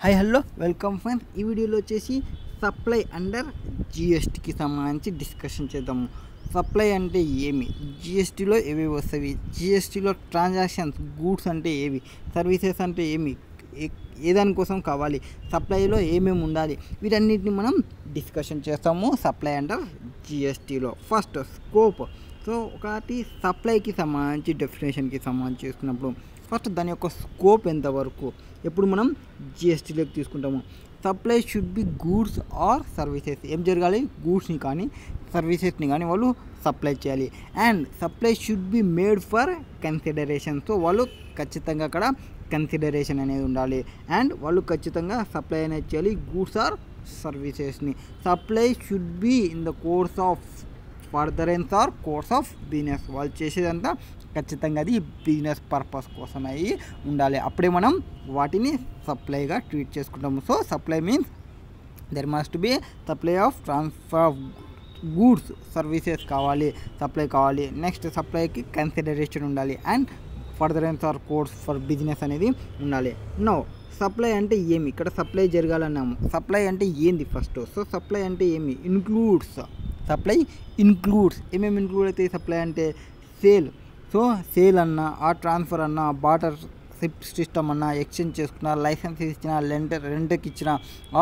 Hi hello welcome friends. ఈ వీడియోలో వచ్చేసి సప్లై అండర్ జిఎస్టీకి సంబంధించి డిస్కషన్ చేద్దాము. సప్లై అంటే ఏమి, జిఎస్టీలో ఏవి వస్తాయి, జిఎస్టీలో ట్రాన్సాక్షన్స్, గూడ్స్ అంటే ఏవి, సర్వీసెస్ అంటే ఏమి, ఏ దానికోసం కావాలి, సప్లైలో ఏమేమి ఉండాలి, వీటన్నిటిని మనం డిస్కషన్ చేస్తాము సప్లై అండర్ జిఎస్టీలో. First scope. సో ఒకటి సప్లైకి సంబంధించి డెఫినేషన్కి సంబంధించి చేసుకున్నప్పుడు ఫస్ట్ దాని యొక్క స్కోప్ ఎంతవరకు ఎప్పుడు మనం జిఎస్టీలోకి తీసుకుంటాము. Supply should be goods or services. ఏం జరగాలి, గూడ్స్ని కానీ సర్వీసెస్ని కానీ వాళ్ళు సప్లై చేయాలి. And supply should be made for consideration. So వాళ్ళు ఖచ్చితంగా అక్కడ కన్సిడరేషన్ అనేది ఉండాలి. అండ్ వాళ్ళు ఖచ్చితంగా సప్లై అనేది చేయాలి, గూడ్స్ ఆర్ సర్వీసెస్ని. Supply should be in the course of furtherance or course of business. వాళ్ళు చేసేదంతా ఖచ్చితంగా అది బిజినెస్ పర్పస్ కోసం అయ్యి ఉండాలి. అప్పుడే మనం వాటిని సప్లైగా ట్రీట్ చేసుకుంటాము. So supply means there must be supply of transfer of goods, services కావాలి, సప్లై కావాలి. నెక్స్ట్ సప్లైకి కన్సిడరేషన్ ఉండాలి. And furtherance or course for business అనేది ఉండాలి. నో సప్లై అంటే ఏమి, ఇక్కడ సప్లై జరగాలన్నాము. సప్లై అంటే ఏంది ఫస్ట్. సో సప్లై అంటే ఏమి, ఇన్క్లూడ్స్. సప్లై ఇన్క్లూడ్స్ ఏమేమి ఇంక్లూడ్ అవుతాయి సప్లై అంటే. సేల్. సో సేల్ అన్నా, ఆ ట్రాన్స్ఫర్ అన్నా, బాటర్ సిస్టమ్ అన్నా, ఎక్స్చేంజ్ చేసుకున్నా, లైసెన్స్ ఇచ్చినా, రెంట్కి ఇచ్చిన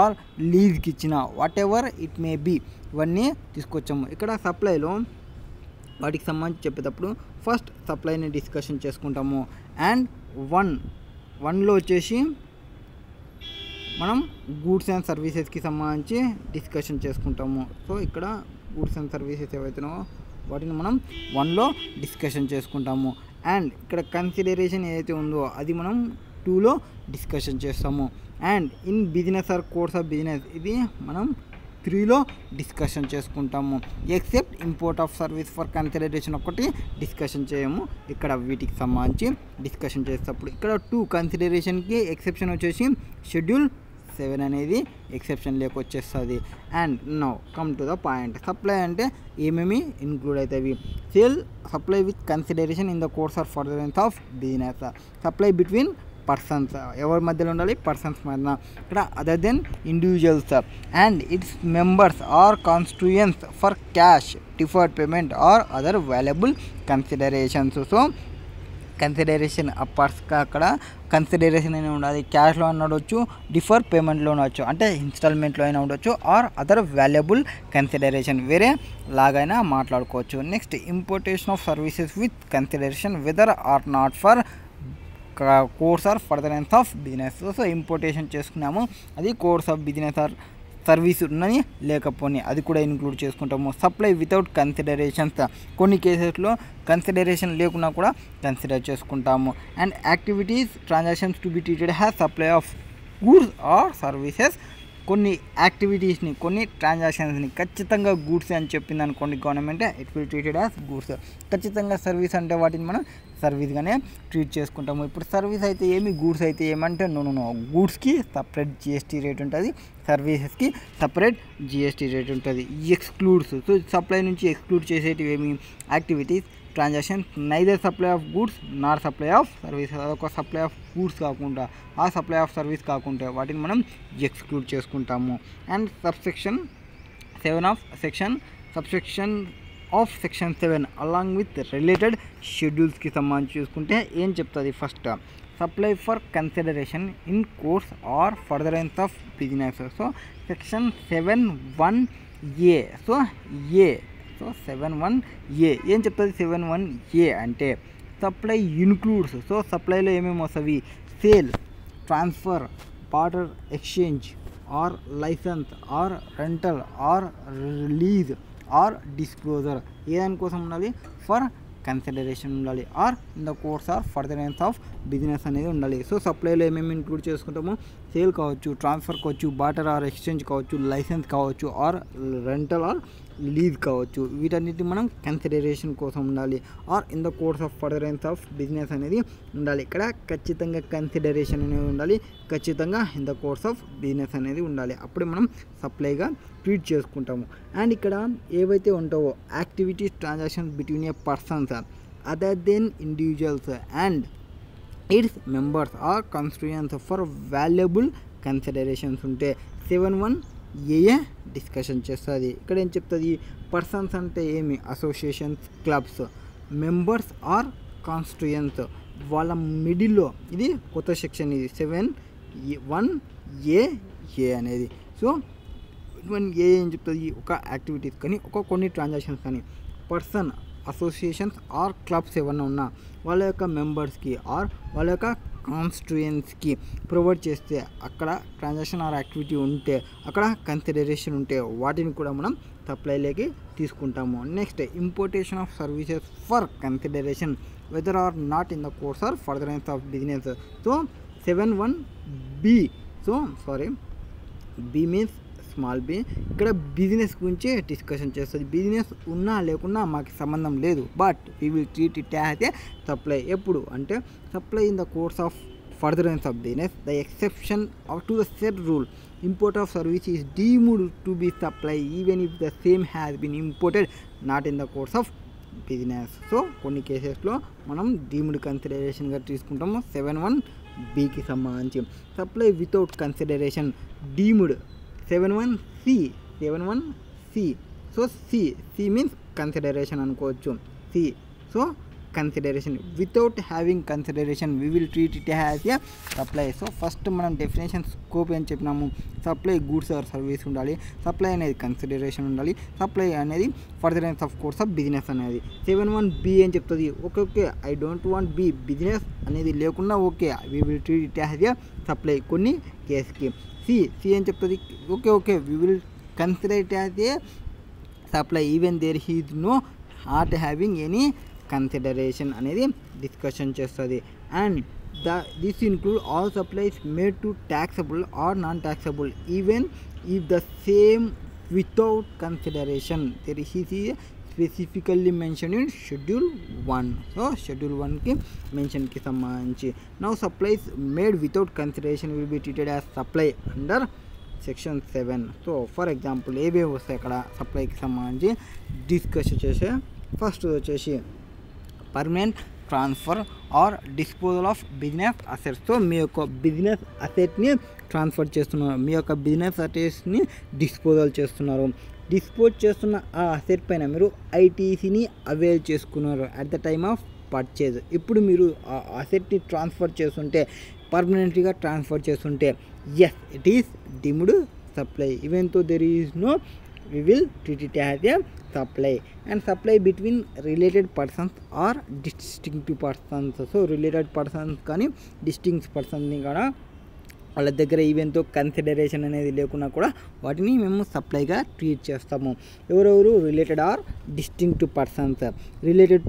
ఆర్ లీజ్కి ఇచ్చిన, whatever it may be, ఇవన్నీ తీసుకొచ్చాము. ఇక్కడ సప్లైలో వాటికి సంబంధించి చెప్పేటప్పుడు ఫస్ట్ సప్లైని డిస్కషన్ చేసుకుంటాము. అండ్ వన్లో వచ్చేసి మనం గూడ్స్ అండ్ సర్వీసెస్కి సంబంధించి డిస్కషన్ చేసుకుంటాము. సో ఇక్కడ గూడ్స్ అండ్ సర్వీసెస్ ఏవైతున్నావో వాటిని మనం 1లో డిస్కషన్ చేసుకుంటాము. అండ్ ఇక్కడ కన్సిడరేషన్ ఏదైతే ఉందో అది మనం 2లో డిస్కషన్ చేస్తాము. And in business are course of business ఇది మనం 3లో డిస్కషన్ చేసుకుంటాము. Except import of service for consideration ఒకటి డిస్కషన్ చేయము. ఇక్కడ వీటికి సంబంధించి డిస్కషన్ చేసేటప్పుడు ఇక్కడ 2 కన్సిడరేషన్కి ఎక్సెప్షన్ వచ్చేసి షెడ్యూల్ 7 అనేది ఎక్సెప్షన్ లేక వచ్చేస్తుంది. And now come to the point. Supply అంటే ఏమేమి ఇంక్లూడ్ అవుతాయి. Sale supply with consideration in the course or furtherance of business. Supply between persons, ఎవరి మధ్యలో ఉండాలి, పర్సన్స్ మధ్య. ఇక్కడ other than individuals and its members or constituents for cash, deferred payment or other valuable considerations. So consideration అక్కడ consideration అయినా ఉండాలి, క్యాష్లో అయినా ఉండవచ్చు, డిఫర్ పేమెంట్లో ఉండవచ్చు, అంటే ఇన్స్టాల్మెంట్లో అయినా ఉండొచ్చు, ఆర్ అదర్ వాల్యుబుల్ కన్సిడరేషన్ వేరే లాగైనా మాట్లాడుకోవచ్చు. Next importation of services with consideration whether or not for course or furtherance of business. So importation చేసుకున్నాము, అది course of business or service ఉన్నది లేకపోని అది కూడా ఇంక్లూడ్ చేసుకుంటాము. సప్లై వితౌట్ కన్సిడరేషన్స్, కొన్ని కేసెస్లో కన్సిడరేషన్ లేకున్నా కూడా కన్సిడర్ చేసుకుంటాము. And activities transactions to be treated as supply of goods or services. కొన్ని యాక్టివిటీస్ని, కొన్ని ట్రాన్సాక్షన్స్ని ఖచ్చితంగా గూడ్స్ అని చెప్పింది అనుకోండి government, it will treated as goods. ఖచ్చితంగా సర్వీస్ అంటే వాటిని మనం సర్వీస్గానే ట్రీట్ చేసుకుంటాము. ఇప్పుడు సర్వీస్ అయితే ఏమి, గూడ్స్ అయితే ఏమంటే నో గూడ్స్కి సపరేట్ జిఎస్టీ రేట్ ఉంటుంది, సర్వీసెస్కి సపరేట్ జిఎస్టీ రేట్ ఉంటుంది. ఎక్స్క్లూడ్స్. సో సప్లై నుంచి ఎక్స్క్లూడ్ చేసేటివి ఏమి, activities, transaction neither supply of goods Nar supply of service. అదొక సప్లై ఆఫ్ గూడ్స్ కాకుండా, ఆ సప్లై ఆఫ్ సర్వీస్ కాకుండా వాటిని మనం ఎక్స్క్లూడ్ చేసుకుంటాము. And subsection 7 along with related షెడ్యూల్స్కి సంబంధించి చూసుకుంటే ఏం చెప్తుంది. First supply for consideration in course or furtherance of business. So section 7(1)(a). So 7(1)(a) ఏం చెప్తుంది. 7(1)(a) అంటే సప్లై ఇన్క్లూడ్స్. సో సప్లైలో ఏమేమి వస్తాయి, sale, transfer, barter exchange or license or rental or lease or disclosure. ఏ దానికోసం ఉండాలి, for consideration ఉండాలి, or in the course or furtherance of business అనేది ఉండాలి. సో సప్లైలో ఏమేమి ఇంక్లూడ్ చేసుకుంటాము, సేల్ కావచ్చు, ట్రాన్స్ఫర్ కావచ్చు, బార్టర్ ఆర్ ఎక్స్చేంజ్ కావచ్చు, లైసెన్స్ కావచ్చు, ఆర్ రెంటల్ ఆర్ లీజ్ కావచ్చు. వీటన్నిటిని మనం కన్సిడరేషన్ కోసం ఉండాలి, or in the course of furtherance of business అనేది ఉండాలి. ఇక్కడ ఖచ్చితంగా కన్సిడరేషన్ అనేది ఉండాలి, ఖచ్చితంగా in the course of business అనేది ఉండాలి. అప్పుడే మనం సప్లైగా ట్రీట్ చేసుకుంటాము. అండ్ ఇక్కడ ఏవైతే ఉంటావో activities, transactions between a persons other than individuals and its members or constituents for valuable considerations ఉంటే 7.1 డిస్కషన్ చేస్తుంది. ఇక్కడ ఏం చెప్తుంది, పర్సన్స్ అంటే ఏమి, associations, clubs, members or constituents వాళ్ళ మిడిల్లో, ఇది కొత్త సెక్షన్, ఇది 7.1 అనేది. సో 1 ఏం చెప్తుంది, ఒక యాక్టివిటీస్ కానీ కొన్ని ట్రాన్సాక్షన్స్ కానీ పర్సన్, అసోసియేషన్స్ ఆర్ క్లబ్స్ ఏమన్నా ఉన్నా వాళ్ళ యొక్క మెంబర్స్కి ఆర్ వాళ్ళ యొక్క కాన్స్టిట్యూయెంట్స్కి ప్రొవైడ్ చేస్తే, అక్కడ ట్రాన్సాక్షన్ ఆర్ యాక్టివిటీ ఉంటే, అక్కడ కన్సిడరేషన్ ఉంటే వాటిని కూడా మనం సప్లైలోకి తీసుకుంటాము. Next importation of services for consideration whether or not in the course or furtherance of business. So 7.1 B means small B, ఇక్కడ బిజినెస్ గురించి డిస్కషన్ చేస్తుంది. బిజినెస్ ఉన్నా లేకున్నా మాకు సంబంధం లేదు, but we will treat it as a supply. ఎప్పుడు అంటే supply in the course of furtherance of business, the exception to the said rule, import of service is deemed to be supply even if the same has been imported not in the course of business. So కొన్ని కేసెస్లో మనం deemed కన్సిడరేషన్గా తీసుకుంటాము. 7.1 సంబంధించి supply without consideration deemed 7.1 so C means consideration అనుకోవచ్చు. C so consideration without having consideration we will treat it has a supply. So first మనం definition scope ఏం చెప్పినాము, సప్లై గూడ్స్ ఆర్ సర్వీస్ ఉండాలి, సప్లై అనేది consideration ఉండాలి, supply అనేది furtherance of course of business అనేది. 7.1 ఏం చెప్తుంది, okay I don't want be business అనేది లేకుండా okay we will treat it has a supply కొన్ని కేసుకి. సి ఏం చెప్తుంది, okay we will consider it has a supply even there is no not having any consideration అనేది discussion చేస్తుంది. And this include all supplies made to taxable or non taxable even if the same without consideration there is specifically mention in schedule 1. So schedule 1కి మెన్షన్కి సంబంధించి now supplies made without consideration will be treated as supply under section 7. So for example ఏవేవి వస్తాయి అక్కడ సప్లైకి సంబంధించి discuss చేసే, first వచ్చేసి permanent transfer or disposal of business assets. So మీ యొక్క బిజినెస్ అసెట్ని ట్రాన్స్ఫర్ చేస్తున్నారు, మీ యొక్క బిజినెస్ అసెట్స్ని డిస్పోజల్ చేస్తున్నారు. డిస్పోజ్ చేస్తున్న ఆ అసెట్ పైన మీరు ఐటీసీని అవైల్ చేసుకున్నారు at the time of purchase. ఇప్పుడు మీరు ఆ అసెట్ని ట్రాన్స్ఫర్ చేస్తుంటే, పర్మనెంట్గా ట్రాన్స్ఫర్ చేస్తుంటే, yes it is deemed supply even though there is no we will treat it as a supply. And supply between related persons or distinct persons. So related persons కానీ distinct పర్సన్ని కూడా వాళ్ళ దగ్గర ఈవెన్తో consideration అనేది లేకున్నా కూడా వాటిని మేము సప్లైగా ట్రీట్ చేస్తాము. ఎవరెవరు related or distinct persons, related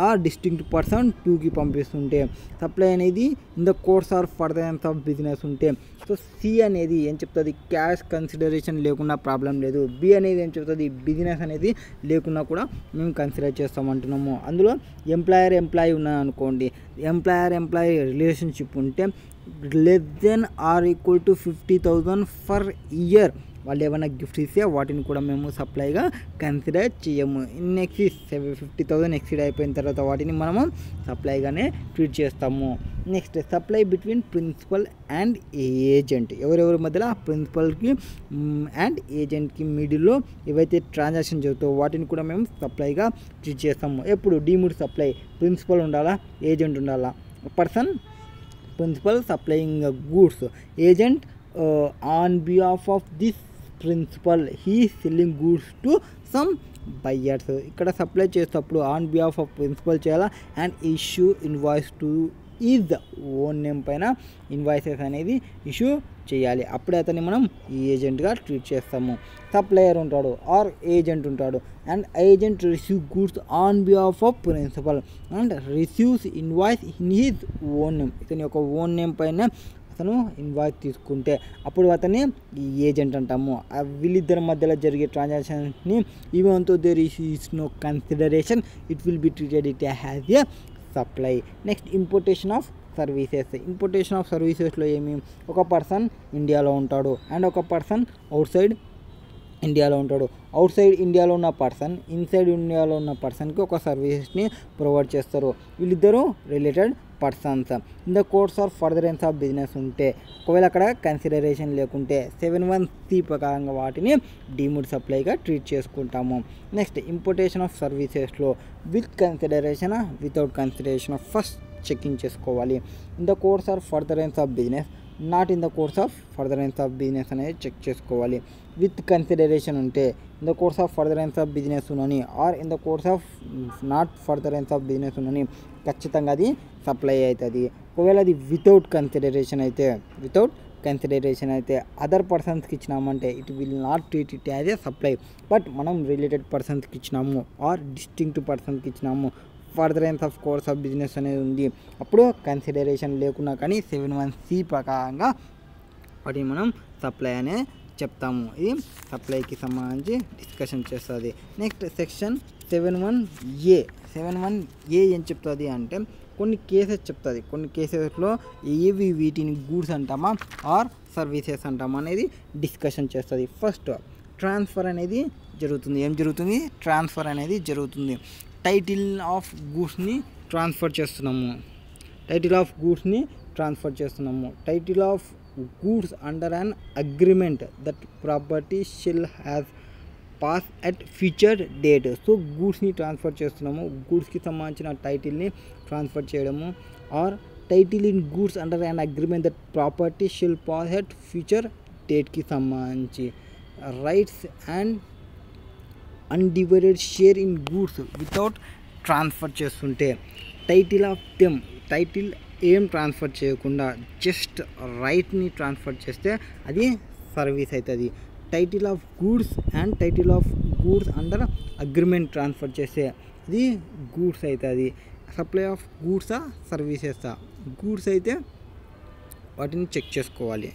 or distinct person 2కి పంపిస్తుంటే, సప్లై అనేది in the course or furtherance of business ఉంటే. సో సి అనేది ఏం చెప్తుంది, క్యాష్ కన్సిడరేషన్ లేకున్నా ప్రాబ్లం లేదు. బి అనేది ఏం చెప్తుంది, బిజినెస్ అనేది లేకున్నా కూడా మేము కన్సిడర్ చేస్తామంటున్నాము. అందులో ఎంప్లాయీ ఉన్నాయనుకోండి, ఎంప్లాయీ రిలేషన్షిప్ ఉంటే less than or equal to 50,000 for year వాళ్ళు ఏమైనా గిఫ్ట్ ఇస్తే వాటిని కూడా మేము సప్లైగా కన్సిడర్ చేయము. నెక్స్ట్ 50,000 ఎక్సీడ్ అయిపోయిన తర్వాత వాటిని మనము సప్లైగానే ట్రీట్ చేస్తాము. Next supply between principal and agent, ఎవరెవరి మధ్యలో ప్రిన్సిపల్కి అండ్ ఏజెంట్కి మిడిల్లో ఏవైతే ట్రాన్సాక్షన్ జరుగుతాయో వాటిని కూడా మేము సప్లైగా ట్రీట్ చేస్తాము. ఎప్పుడు డీమ్డ్ సప్లై ప్రిన్సిపల్ ఉండాలా, ఏజెంట్ ఉండాలా. Person principal supplying goods, agent on behalf of this principal he is selling goods to some buyers. ఇక్కడ సప్లై చేసేటప్పుడు ఆన్ బిహాఫ్ ఆఫ్ ప్రిన్సిపల్ చేయాలా and issue invoice to his own name పైన invoices అనేది issue చేయాలి. అప్పుడే అతన్ని మనం ఏజెంట్గా ట్రీట్ చేస్తాము. సప్లయర్ ఉంటాడు ఆర్ ఏజెంట్ ఉంటాడు and agent receive goods on behalf of principal and receives invoice in his own name. ఇతని యొక్క ఓన్ నేమ్ పైన అతను ఇన్వాయిస్ తీసుకుంటే అప్పుడు అతన్ని ఏజెంట్ అంటాము. వీళ్ళిద్దరి మధ్యలో జరిగే ట్రాన్సాక్షన్స్ని even though there is no consideration it will be treated it has a supply. Next importation of services. Importation of సర్వీసెస్లో ఏమి, ఒక పర్సన్ ఇండియాలో ఉంటాడు అండ్ ఒక పర్సన్ అవుట్ సైడ్ ఇండియాలో ఉంటాడు. అవుట్ సైడ్ ఇండియాలో ఉన్న పర్సన్ ఇన్సైడ్ ఇండియాలో ఉన్న పర్సన్కి ఒక సర్వీసెస్ని ప్రొవైడ్ చేస్తారు. వీళ్ళిద్దరూ related persons in the course of furtherance of business ఉంటే, ఒకవేళ అక్కడ కన్సిడరేషన్ లేకుంటే 7(1)(c) ప్రకారంగా వాటిని డీమ్డ్ సప్లైగా ట్రీట్ చేసుకుంటాము. నెక్స్ట్ ఇంపోర్టేషన్ ఆఫ్ సర్వీసెస్లో with consideration without consideration first checking చేసుకోవాలి. In the course of furtherance of business, not in the course of furtherance of business అనేది చెక్ చేసుకోవాలి. విత్ కన్సిడరేషన్ ఉంటే in the course of furtherance of business ఉన్నని or in the course of not furtherance of business ఉన్నని ఖచ్చితంగా అది supply అవుతుంది. ఒకవేళ అది without consideration అయితే అదర్ పర్సన్స్కి ఇచ్చినామంటే it will not treat it as a supply. But మనం రిలేటెడ్ పర్సన్స్కి ఇచ్చినాము ఆర్ డిస్టింక్ట్ పర్సన్కి ఇచ్చినాము, furtherance of course of business అనేది ఉంది, అప్పుడు కన్సిడరేషన్ లేకున్నా కానీ 7(1)(c) ప్రకారంగా వాటిని మనం సప్లై అనే చెప్తాము. ఇది సప్లైకి సంబంధించి డిస్కషన్ చేస్తుంది. Next section 7(1)(a). 7(1)(a) ఏం చెప్తుంది అంటే కొన్ని కేసెస్ చెప్తుంది. కొన్ని కేసెస్లో ఏవి వీటిని గూడ్స్ అంటామా ఆర్ సర్వీసెస్ అంటామా అనేది డిస్కషన్ చేస్తుంది. ఫస్ట్ ట్రాన్స్ఫర్ అనేది జరుగుతుంది. ఏం జరుగుతుంది? ట్రాన్స్ఫర్ అనేది జరుగుతుంది. టైటిల్ ఆఫ్ గూడ్స్ని ట్రాన్స్ఫర్ చేస్తున్నాము. Title of goods under an agreement that property shall have pass at future date. So గూడ్స్ని ట్రాన్స్ఫర్ చేస్తున్నాము, గూడ్స్కి సంబంధించిన టైటిల్ని ట్రాన్స్ఫర్ చేయడము, or title in goods under an agreement that property shall pass at future డేట్కి సంబంధించి. Rights and undivided share in goods without transfer చేస్తుంటే, title ఏం ట్రాన్స్ఫర్ చేయకుండా జస్ట్ రైట్ని ట్రాన్స్ఫర్ చేస్తే అది సర్వీస్ అవుతుంది. Title of goods and title of goods under agreement transfer చేస్తే అది గూడ్స్ అవుతుంది. సప్లై ఆఫ్ గూడ్సా సర్వీసెసా? గూడ్స్ అయితే వాటిని చెక్ చేసుకోవాలి.